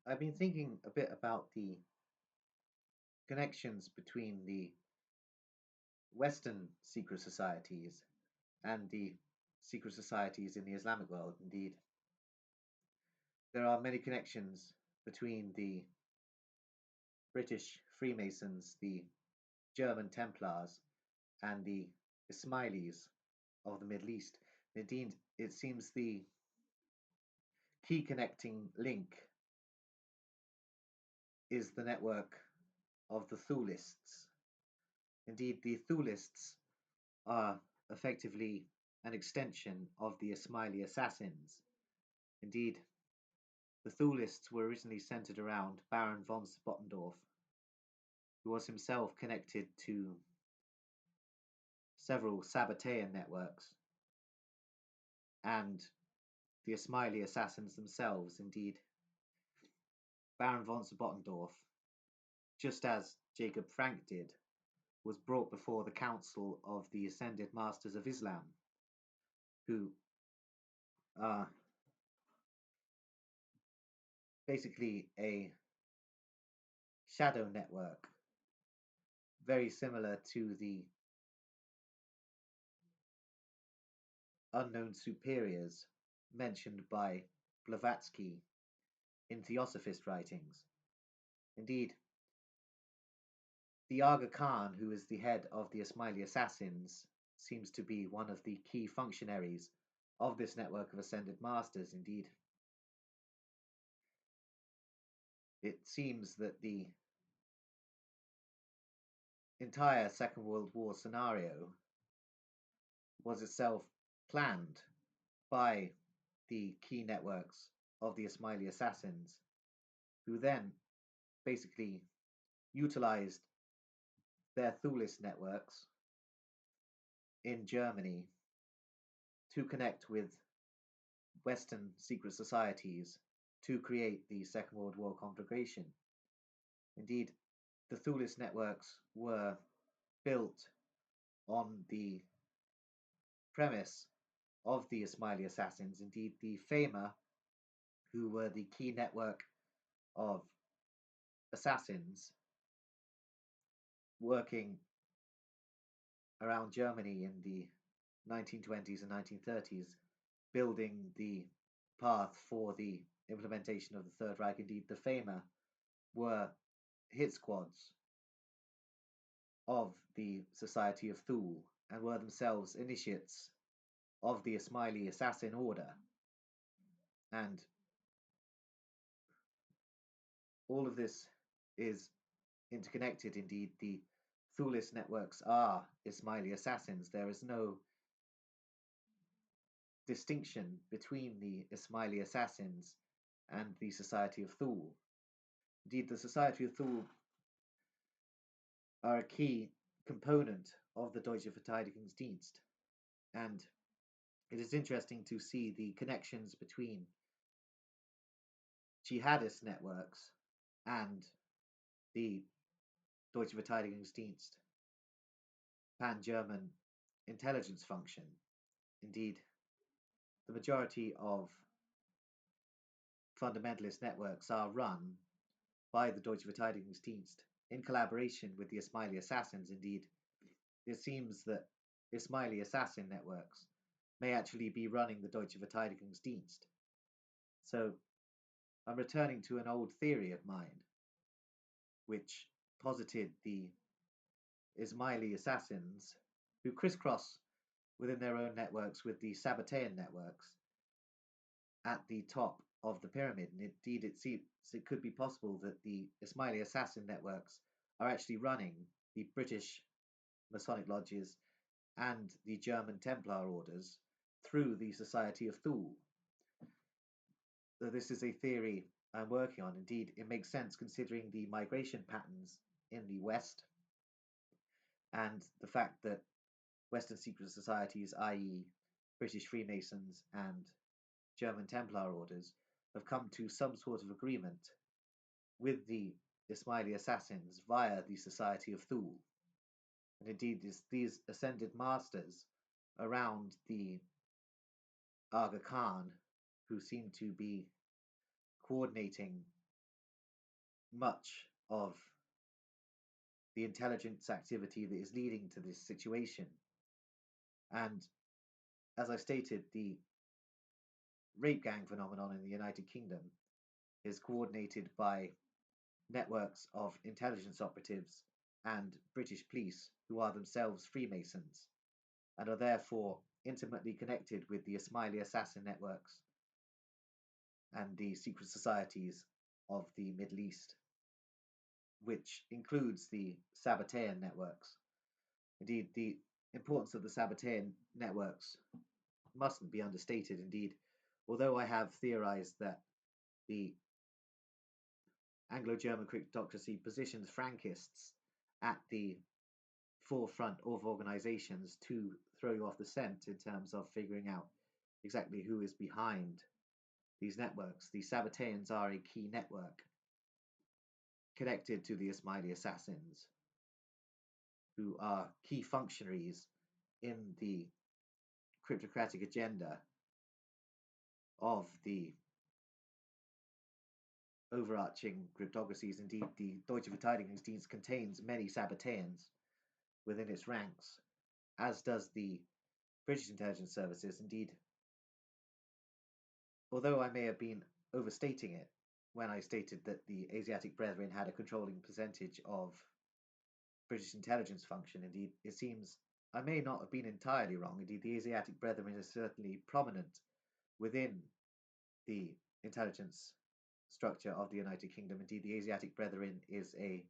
I've been thinking a bit about the connections between the Western secret societies and the secret societies in the Islamic world. Indeed, there are many connections between the British Freemasons, the German Templars, and the Ismailis of the Middle East. Indeed, it seems the key connecting link is the network of the Thulists. Indeed, the Thulists are effectively an extension of the Ismaili assassins. Indeed, the Thulists were originally centered around Baron von Spottendorf, who was himself connected to several Sabbatean networks, and the Ismaili assassins themselves. Indeed, Baron von Spottendorf, just as Jacob Frank did, was brought before the Council of the Ascended Masters of Islam, who are basically a shadow network, very similar to the unknown superiors mentioned by Blavatsky in Theosophist writings. Indeed, the Aga Khan, who is the head of the Ismaili assassins, seems to be one of the key functionaries of this network of ascended masters. Indeed, it seems that the entire Second World War scenario was itself planned by the key networks of the Ismaili assassins, who then basically utilized their Thulist networks in Germany to connect with Western secret societies to create the Second World War conflagration. Indeed, the Thulist networks were built on the premise of the Ismaili assassins. Indeed, the Fema, who were the key network of assassins working around Germany in the 1920s and 1930s, building the path for the implementation of the Third Reich. Indeed, the Fema were hit squads of the Society of Thule and were themselves initiates of the Ismaili assassin order. And all of this is interconnected. Indeed, the Thulist networks are Ismaili assassins. There is no distinction between the Ismaili assassins and the Society of Thule. Indeed, the Society of Thule are a key component of the Deutsche Verteidigungsdienst, and it is interesting to see the connections between jihadist networks and the Deutsche Verteidigungsdienst, pan-German intelligence function. Indeed, the majority of fundamentalist networks are run by the Deutsche Verteidigungsdienst in collaboration with the Ismaili assassins. Indeed, it seems that Ismaili assassin networks may actually be running the Deutsche Verteidigungsdienst. So I'm returning to an old theory of mine, which posited the Ismaili assassins who crisscross within their own networks with the Sabbatean networks at the top of the pyramid. And indeed, it seems it could be possible that the Ismaili assassin networks are actually running the British Masonic lodges and the German Templar orders through the Society of Thule. So this is a theory I'm working on. Indeed, it makes sense considering the migration patterns in the West and the fact that Western secret societies, i.e., British Freemasons and German Templar orders, have come to some sort of agreement with the Ismaili assassins via the Society of Thule. And indeed, these ascended masters around the Aga Khan, who seem to be coordinating much of the intelligence activity that is leading to this situation. And as I stated, the rape gang phenomenon in the United Kingdom is coordinated by networks of intelligence operatives and British police who are themselves Freemasons and are therefore intimately connected with the Isma'ili assassin networks and the secret societies of the Middle East, which includes the Sabbatean networks. Indeed, the importance of the Sabbatean networks mustn't be understated. Indeed, although I have theorized that the Anglo-German cryptocracy positions Frankists at the forefront of organizations to throw you off the scent in terms of figuring out exactly who is behind these networks. The Sabbateans are a key network connected to the Isma'ili assassins, who are key functionaries in the cryptocratic agenda of the overarching cryptocracies. Indeed, the Deutsche Verteidigungsdienst contains many Sabbateans within its ranks, as does the British intelligence services. Indeed, although I may have been overstating it when I stated that the Asiatic Brethren had a controlling percentage of British intelligence function, indeed, it seems I may not have been entirely wrong. Indeed, the Asiatic Brethren is certainly prominent within the intelligence structure of the United Kingdom. Indeed, the Asiatic Brethren is a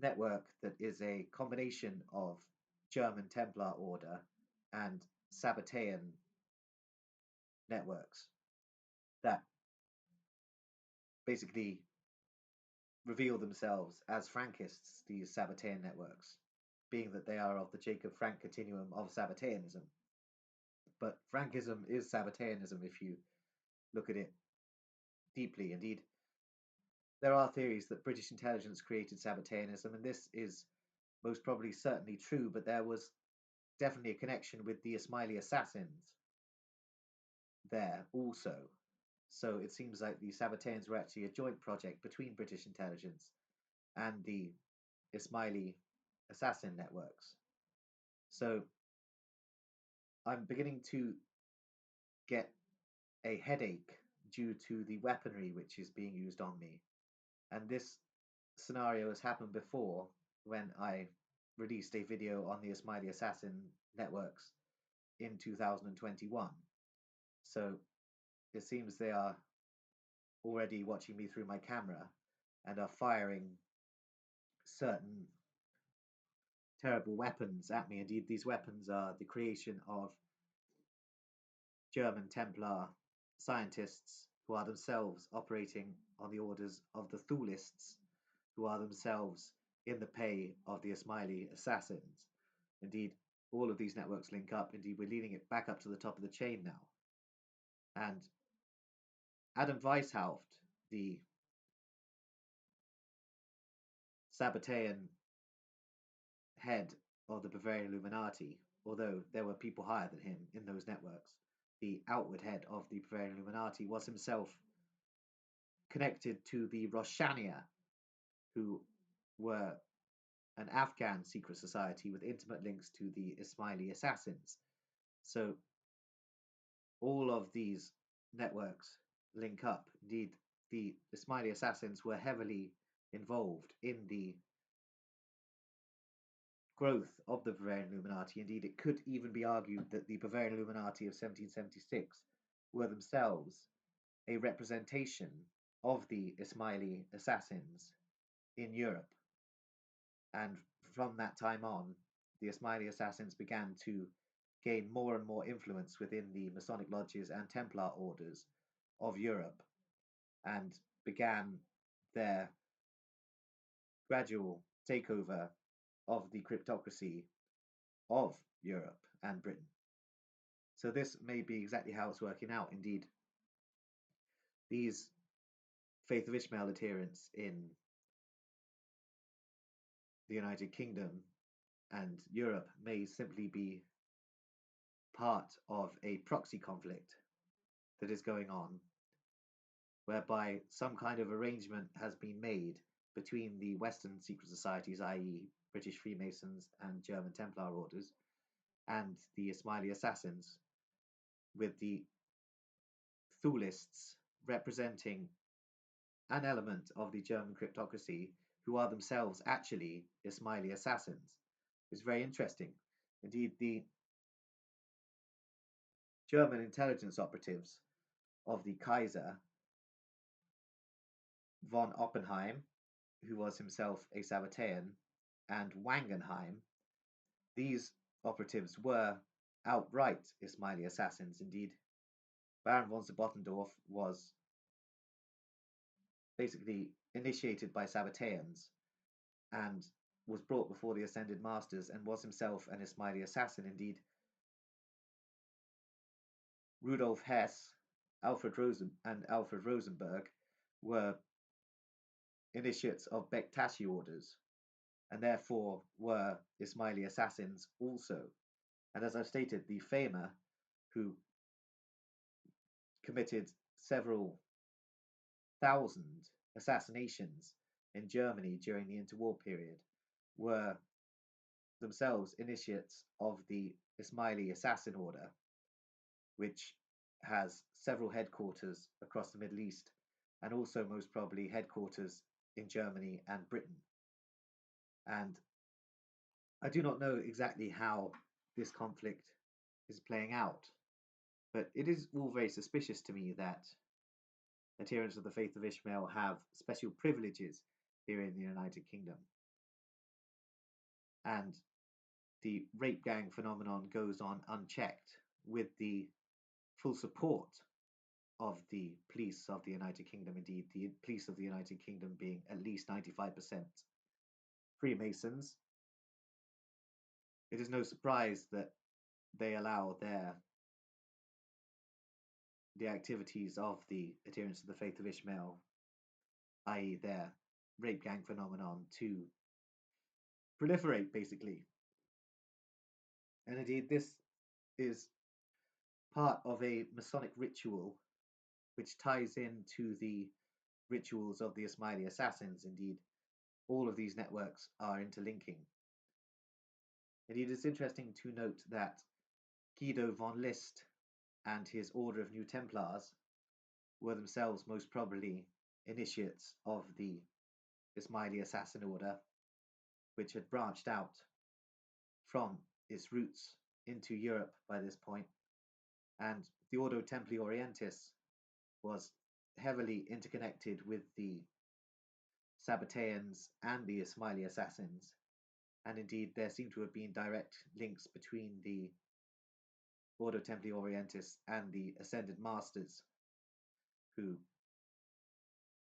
network that is a combination of German Templar Order and Sabbatean networks that basically reveal themselves as Frankists, these Sabbatean networks, being that they are of the Jacob Frank continuum of Sabbateanism. But Frankism is Sabbateanism if you look at it deeply. Indeed, there are theories that British intelligence created Sabbateanism, and this is most probably certainly true, but there was definitely a connection with the Isma'ili assassins there also. So it seems like the Sabbateans were actually a joint project between British intelligence and the Isma'ili assassin networks. So I'm beginning to get a headache due to the weaponry which is being used on me. And this scenario has happened before when I released a video on the Isma'ili assassin networks in 2021. So it seems they are already watching me through my camera and are firing certain terrible weapons at me. Indeed, these weapons are the creation of German Templar scientists who are themselves operating on the orders of the Thulists, who are themselves in the pay of the Isma'ili assassins. Indeed, all of these networks link up. Indeed, we're leading it back up to the top of the chain now. And Adam Weishaupt, the Sabbatean head of the Bavarian Illuminati, although there were people higher than him in those networks, the outward head of the Bavarian Illuminati was himself connected to the Roshania, who were an Afghan secret society with intimate links to the Isma'ili assassins. So all of these networks link up. Indeed, the Isma'ili assassins were heavily involved in the growth of the Bavarian Illuminati. Indeed, it could even be argued that the Bavarian Illuminati of 1776 were themselves a representation of the Isma'ili assassins in Europe. And from that time on, the Isma'ili assassins began to gain more and more influence within the Masonic lodges and Templar orders of Europe and began their gradual takeover of the cryptocracy of Europe and Britain. So this may be exactly how it's working out. Indeed, these Faith of Ishmael adherents in the United Kingdom and Europe may simply be part of a proxy conflict that is going on whereby some kind of arrangement has been made between the Western secret societies, i.e., British Freemasons and German Templar orders, and the Isma'ili assassins, with the Thulists representing an element of the German cryptocracy who are themselves actually Isma'ili assassins. It's very interesting. Indeed, the German intelligence operatives of the Kaiser von Oppenheim, who was himself a Sabbatean, and Wangenheim, these operatives were outright Isma'ili assassins. Indeed, Baron von Bottendorf was basically initiated by Sabbateans and was brought before the Ascended Masters and was himself an Isma'ili assassin. Indeed, Rudolf Hess, and Alfred Rosenberg were initiates of Bektashi orders, and therefore were Isma'ili assassins also. And as I've stated, the Fema, who committed several thousand assassinations in Germany during the interwar period, were themselves initiates of the Isma'ili assassin order, which has several headquarters across the Middle East and also most probably headquarters in Germany and Britain. And I do not know exactly how this conflict is playing out, but it is all very suspicious to me that adherents of the faith of Ishmael have special privileges here in the United Kingdom. And the rape gang phenomenon goes on unchecked, with the full support of the police of the United Kingdom. Indeed, the police of the United Kingdom being at least 95% Freemasons. It is no surprise that they allow the activities of the adherents of the faith of Ishmael, i.e., their rape gang phenomenon, to proliferate, basically. And indeed, this is part of a Masonic ritual which ties into the rituals of the Isma'ili assassins. Indeed, all of these networks are interlinking. Indeed, it's interesting to note that Guido von List and his Order of New Templars were themselves most probably initiates of the Isma'ili assassin order, which had branched out from its roots into Europe by this point, and the Ordo Templi Orientis was heavily interconnected with the Sabbateans and the Isma'ili assassins, and indeed there seem to have been direct links between the Ordo Templi Orientis and the Ascended Masters, who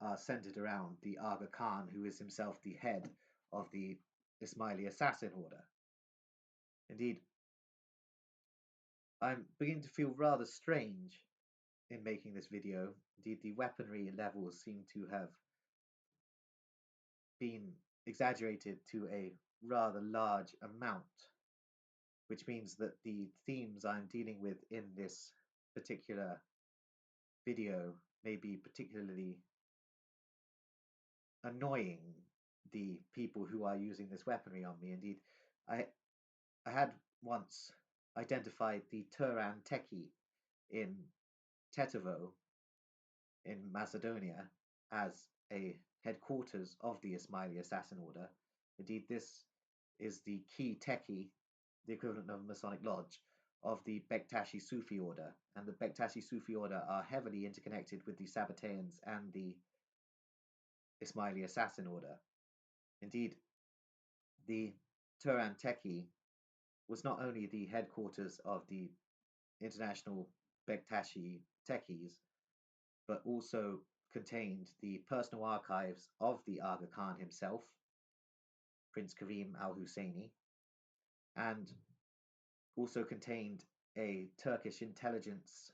are centered around the Aga Khan, who is himself the head of the Isma'ili assassin order. Indeed, I'm beginning to feel rather strange in making this video. Indeed, the weaponry levels seem to have been exaggerated to a rather large amount, which means that the themes I'm dealing with in this particular video may be particularly annoying the people who are using this weaponry on me. Indeed, I had once identified the Turan Teki in Tetovo in Macedonia as a headquarters of the Isma'ili assassin order. Indeed, this is the key Teki, the equivalent of a Masonic lodge, of the Bektashi Sufi order, and the Bektashi Sufi order are heavily interconnected with the Sabbateans and the Isma'ili assassin order. Indeed, the Turan Teki was not only the headquarters of the international Bektashi Tekis, but also contained the personal archives of the Aga Khan himself, Prince Karim al-Husseini, and also contained a Turkish intelligence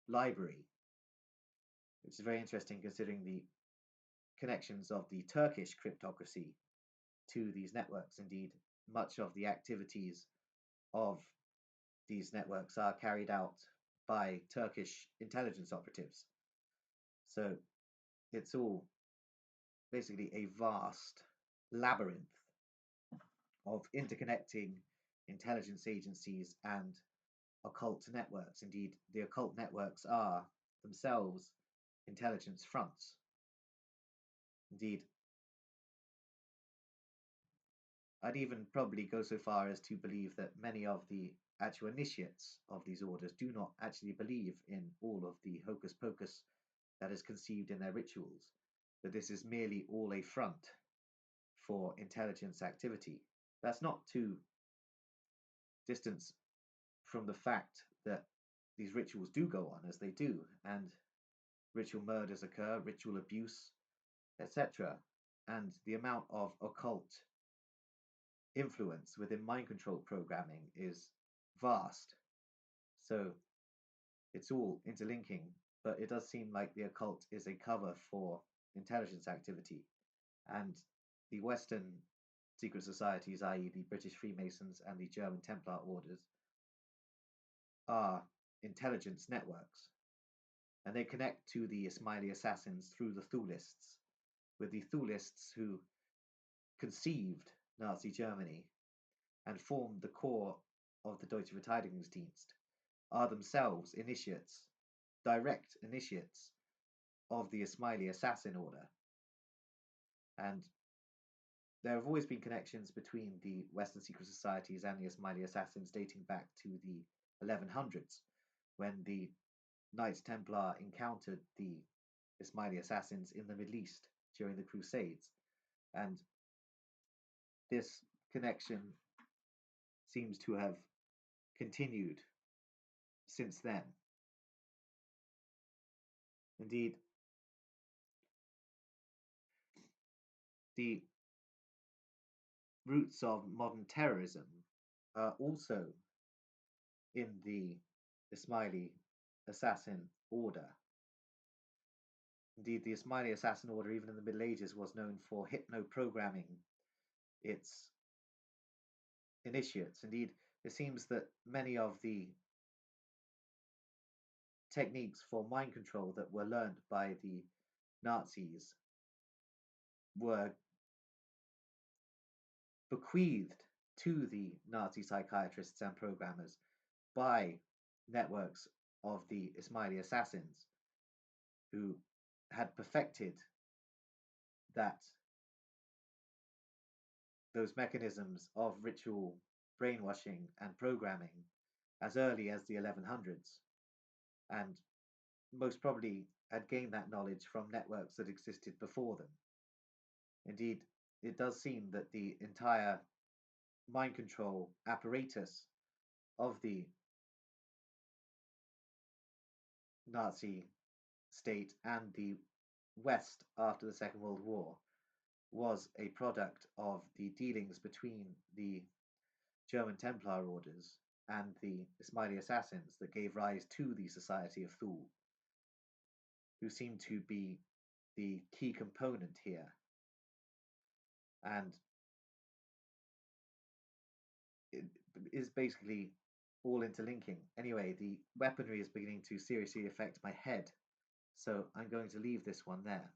library, which is very interesting considering the connections of the Turkish cryptocracy to these networks. Indeed, much of the activities of these networks are carried out by Turkish intelligence operatives. So it's all basically a vast labyrinth of interconnecting intelligence agencies and occult networks. Indeed, the occult networks are themselves intelligence fronts. Indeed, I'd even probably go so far as to believe that many of the actual initiates of these orders do not actually believe in all of the hocus pocus that is conceived in their rituals, that this is merely all a front for intelligence activity. That's not to distance from the fact that these rituals do go on as they do, and ritual murders occur, ritual abuse, etc. And the amount of occult influence within mind control programming is vast. So it's all interlinking, but it does seem like the occult is a cover for intelligence activity. And the Western secret societies, i.e., the British Freemasons and the German Templar orders, are intelligence networks. And they connect to the Isma'ili assassins through the Thulists, with the Thulists who conceived Nazi Germany and formed the core of the Deutsche Verteidigungsdienst, are themselves initiates, direct initiates of the Isma'ili assassin order. And there have always been connections between the Western secret societies and the Isma'ili assassins dating back to the 1100s, when the Knights Templar encountered the Isma'ili assassins in the Middle East during the Crusades. And this connection seems to have continued since then. Indeed, the roots of modern terrorism are also in the Isma'ili assassin order. Indeed, the Isma'ili assassin order, even in the Middle Ages, was known for hypno-programming its initiates. Indeed, it seems that many of the techniques for mind control that were learned by the Nazis were bequeathed to the Nazi psychiatrists and programmers by networks of the Isma'ili assassins who had perfected those mechanisms of ritual brainwashing and programming as early as the 1100s, and most probably had gained that knowledge from networks that existed before them. Indeed, it does seem that the entire mind control apparatus of the Nazi state and the West after the Second World War was a product of the dealings between the German Templar orders and the Isma'ili assassins that gave rise to the Society of Thule, who seem to be the key component here. And it is basically all interlinking. Anyway, the weaponry is beginning to seriously affect my head, so I'm going to leave this one there.